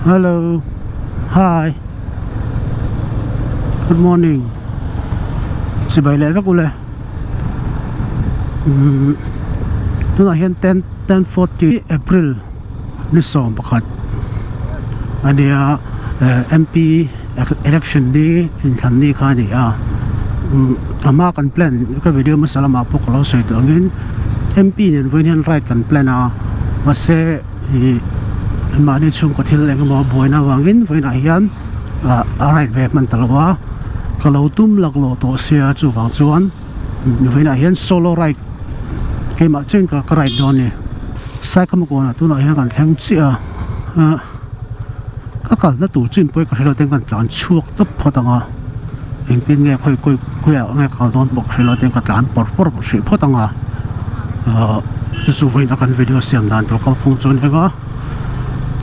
Hello. Hi. Good morning. Si bay le vek ule. Tu na hian 10:40 April ni som pakhat. Ania MP election ni in than ni kha ni a. Ama kan plan ka video masalama po kalo sai to angin MP nen voinian right kan plan a mase mani chung ko thil leng mo boina wangin voina hian right ve man talwa kalau tum laglo to sia chu wang chuan voina hian solo right ke ma chen ka right don ni sai kam ko na tu na hian kan thleng chi a ka kal na tu chin poi ka helo teng kan tlan chuak tap photanga engtin nge khoi a nge kal don bok helo teng ka tlan por shi photanga chu voina kan video siam dan to kal phung chon hega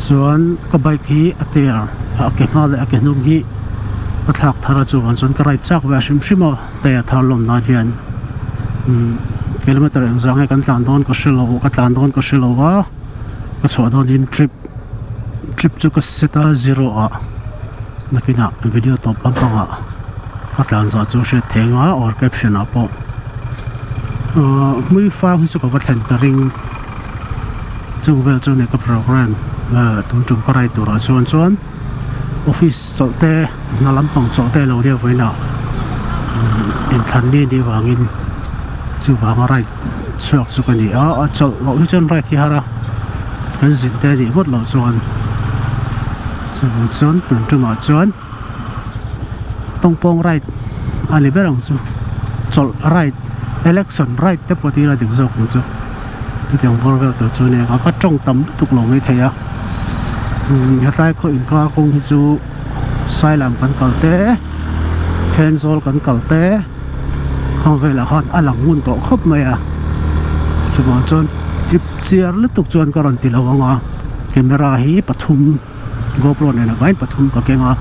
chuan ka bike hi ater ke hmal a ke num hi ka thak thara chuan chon ka right chak wa shim shimo te thar lom na hian kilometer ang zang kan tlan don ko shilo wa ka chwa don in trip chu ka seta 0 a nakina video top lampanga ka tlan za chu she thenga or caption a po Hmuifang chu ka vathen ka ring chu vel chu ne ka program tum tum ka rai tur a chuan office cholte na lampang cholte lo ria voina in than ni di wangin chu wanga rai chuak chu ka ni a chol lo hi chen rai thi hara kan zin te di vot lo chuan tum tum a chuan tongpong right ani berang chu chol right election right te poti la ding zok chu ti tiang bor vel to chu ne ka tong tam tuk lo ngai theya hatlai ko in ka kong hi chu sailam kan kalte Aizawl kan kalte hang vela han alang mun to khop maya subon chon chip chiar lutuk chuan karon ti lawanga camera hi pathum GoPro ne na vain pathum ka kenga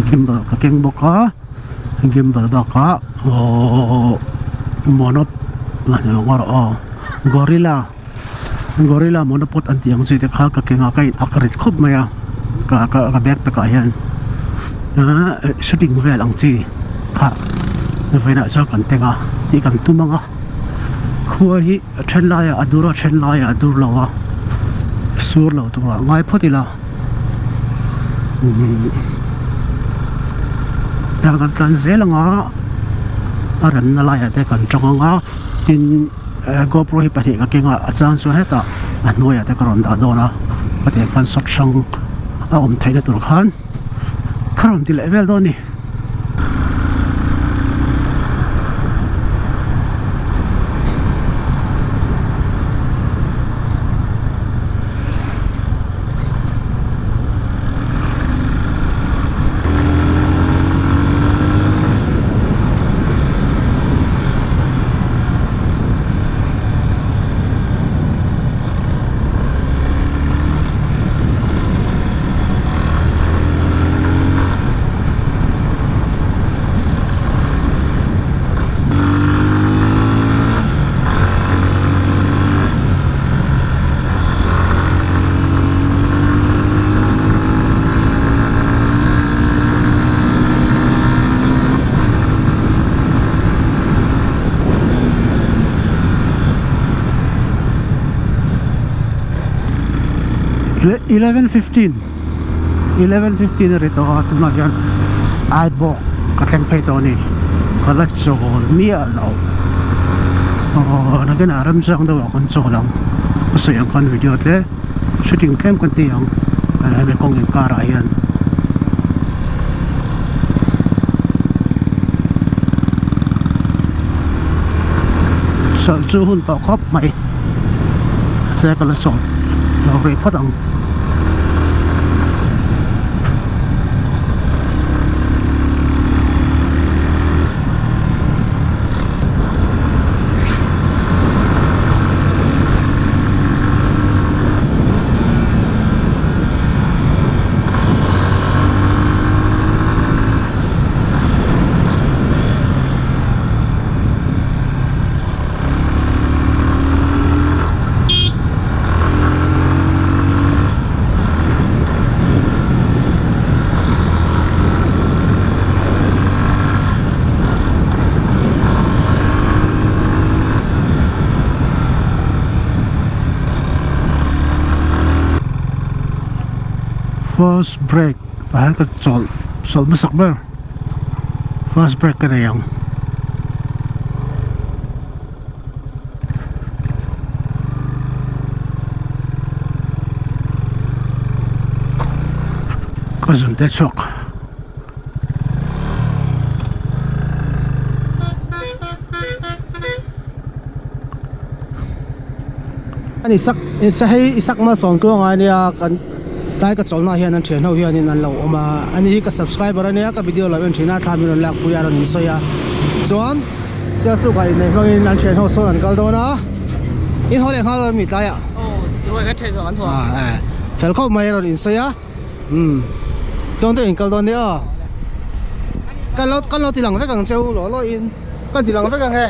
gimbal ka keng boka gimbal baka monop la ngor gorilla monopod antiang chi te kha ka kenga kai akrit khop maya ka backpack a hian shooting vel ang chi kha veina cha kan tenga ti kan tumanga khuwa hi then laia adur lawa sur lo tu ngai photila ya kan tan zelanga aran na laia te kan chonga tin GoPro hi pari ka kenga achan chu heta anoya te karon da dona pate kan sot sang a thaina tur khan karon ti level doni $11.15 rito at na yan ay bo katleng pay to ni kalat so miya law naganaram sang daw akong so lang kasi yung kan video tle shooting time kanti yung may kong yung kara yan so juhun to kop may saya kalat so lawri patang first break tahan ka sol masak ber first break ka na yang kazun de chok ani isak ma son ko nga nia kan tai ka cholna hian an thian ho hian in an lo oma ani ka subscriber ania ka video lo en thina thamin lak pu yaron ni soya chuan sia su kai nei mangin an thian ho son an kal dona in hole khal mi ta ya rồi cái chơi rồi anh thua fel kho mai ron in soya chong te in kal don dia kan lo ti lang ve kang cheu lo in kan ti lang ve kang he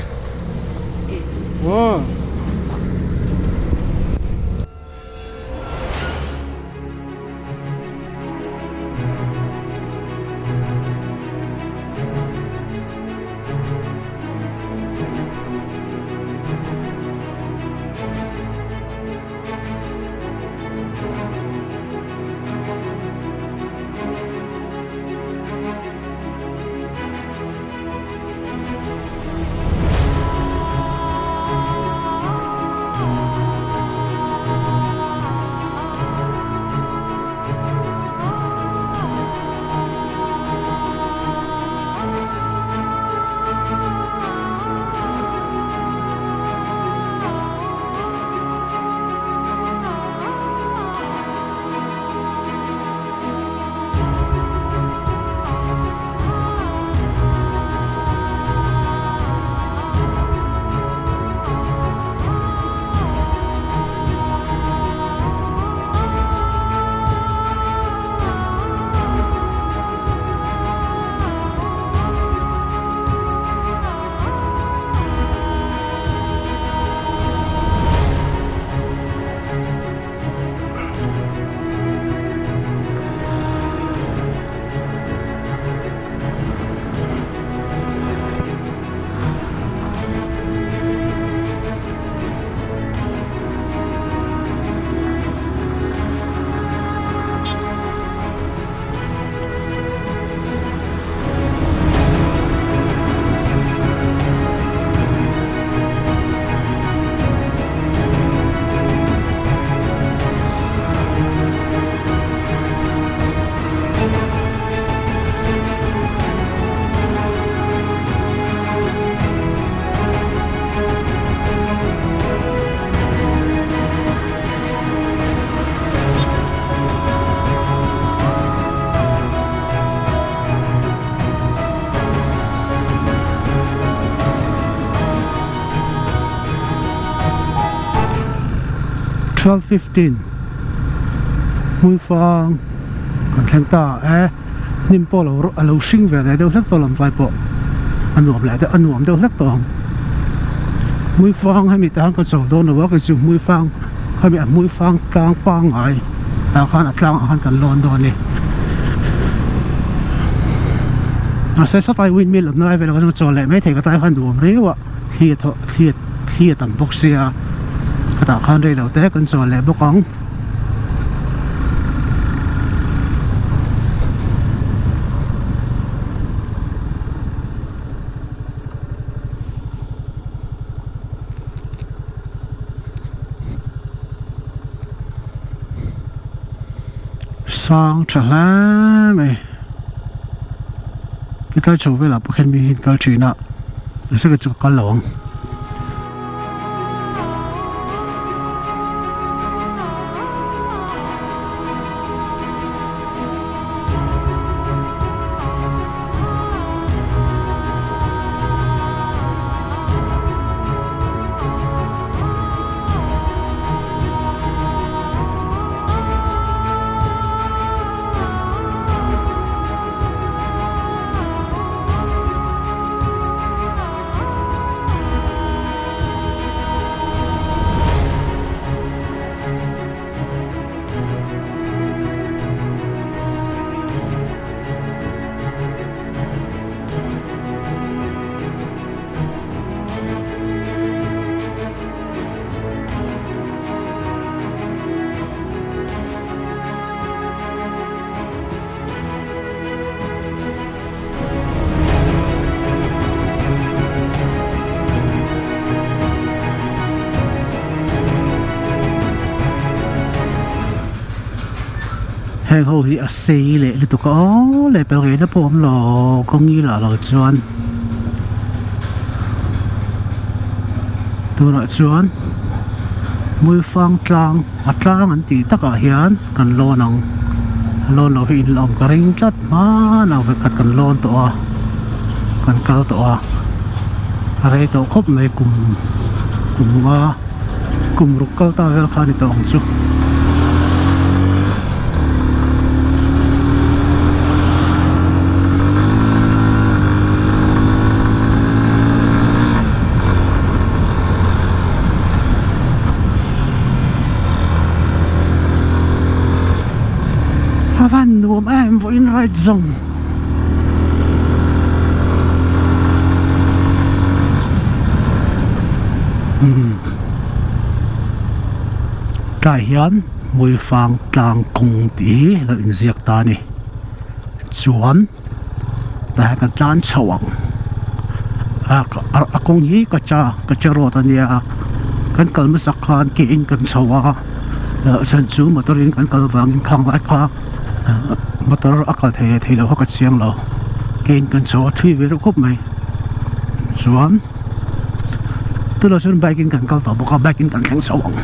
$12.15 Hmuifang kan thleng ta nim po lo sing ve deuh hlek to lam tlai po anuam la de anuam deuh hlek tong Hmuifang hemi ta han ka chol don wa ka chu Hmuifang hemi Hmuifang tlang pa ngai khan atlang han kan lon don ni a se sa tai windmill am nai ve lo ka chol le mai thei ka tai khan duam rewa thli tan box sia ta khan re lo te kan chol le bokang sang thla me kita chau vela pakhen mi hin kal thina se ka chu kal lawang heng ho hi a sei le le to ka le pel ge na pom lo ko ngi la lo chuan tu na chuan Hmuifang Tlang a Tlang an ti taka hian kan lon lo hi in lom ka ring tlat ma na ve khat kan lon to a kan kal to a rei to khop mai kum ruk kal ta vel khani to ang chu van nuam em vo in right zone trai hian Hmuifang Tlang kong ti lo in ziak ta ni chuan ta kan tlan chawang a kong hi ka cha ro ta nia kan kalma sakhan ke in kan chawa san chu motorin kan kalwang in khang vai kha motor akal thei lo ka chiang lo kein kan chawa thui ve ro khop mai chuan tu lo chun bike in kan kal to boka bike in kan thleng chawang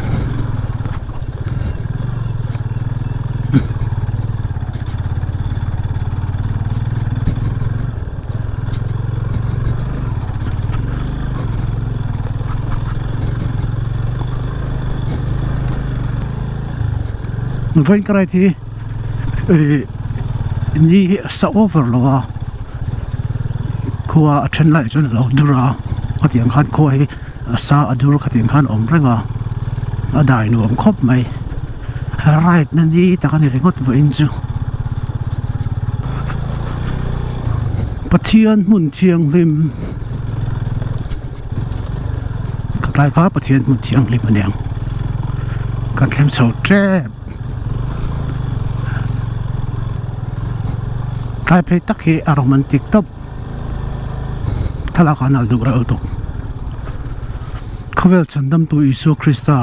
Vain karai thi ni sa over lo a khuwa a then lai chon lo dura khatiang khan kho hi sa adur khatiang khan om renga a dai nu om khop mai right na ni ta kan ringot vo in chu pathian mun thiang lim ka tai kha pathian mun thiang lim aniang kan thlem so tre kai pe takhi a romantic top thala kanal dugra altok khavel chandam tu isu krista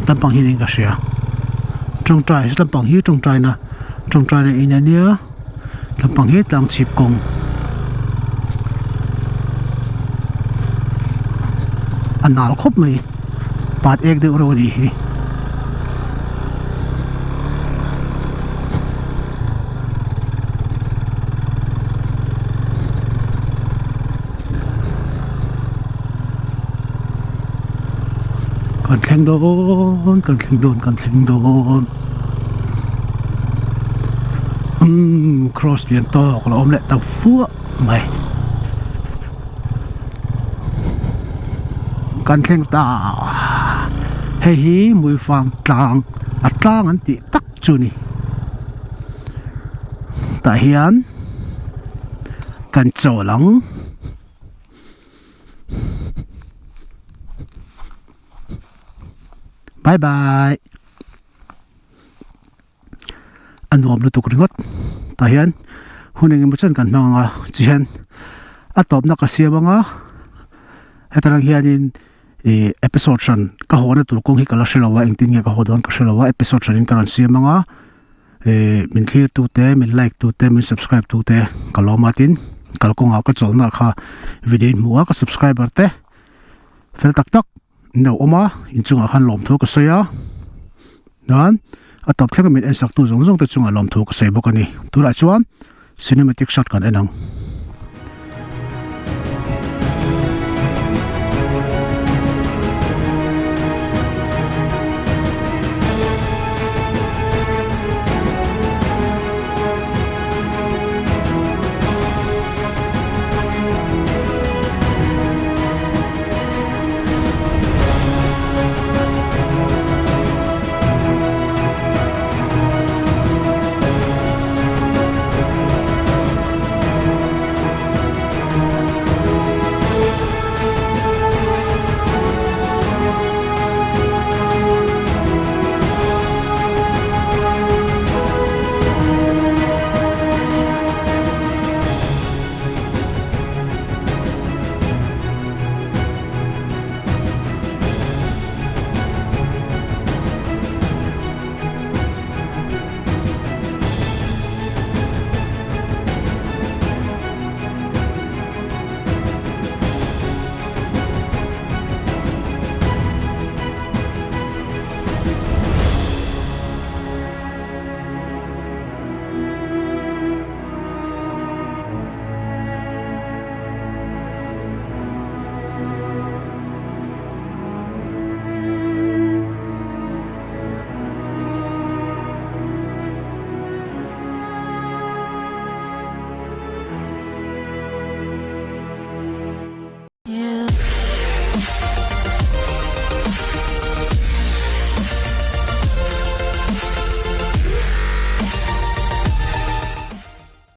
tampang hi ning ka sia trong trai tampang hi trong trai na in ania tampang hi tlang chip kong anal khop mai pat ek de ro ni hi kan thleng don cross lian to ko om le ta fu mai kan thleng ta hei hi Hmuifang Tlang a Tlang an ti tak chu ni ta hian kan cholang bye bye an nuam lu tuk ringot ta hian huning mu chan kan hmanga chian a top na ka siamanga hetarang hianin episode chan ka hona tur kong hi kala shelawa engtin nge ka hodon ka shelawa episode chan in karan siamanga min clear tu te min like tu te min subscribe tu te kalomatin kalkonga ka cholna kha video muwa ka subscriber te fel tak tak no oma inchunga khan lom thu ka soya dan atop thlenga min en sak tu zong te chunga lom thu ka sei bokani tura chuan cinematic shot kan enang